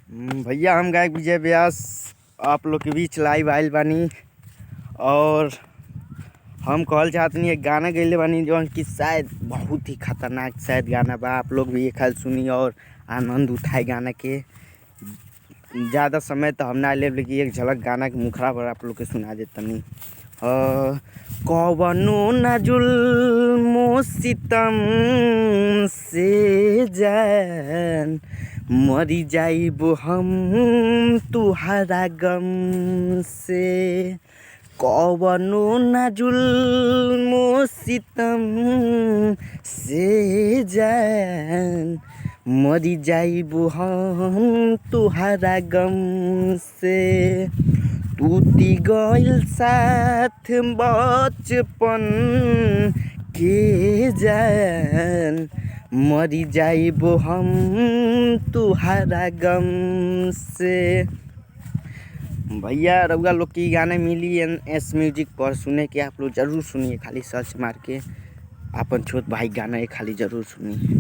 भैया हम गायक विजय व्यास आप लोग के बीच लाइव आइल बानी। और हम कहल चाहतनी एक गाना गैले बानी जौन कि शायद बहुत ही खतरनाक शायद गाना बा। आप लोग भी ये ख्याल सुनी और आनंद उठाए गाना के। ज़्यादा समय तो हम ना ले, लेकिन एक झलक गाना के मुखड़ा पर आप लोग के सुना देतनी। कवनो न जुल्मो सितम से जान मरी जाइबो हम तुहरा गम से। कवनो न जुल्मो सितम से जान मरी जाइबो हम तुहरा गम से। टूटी गइल साथ बचपन के जान मरी जाइबो हम तुहरा गम से। भैया रउआ लोग की गाने मिली एस म्यूजिक पर सुने के, आप लोग जरूर सुनिए। खाली सर्च मार के अपन छोट भाई गाना खाली जरूर सुनिए।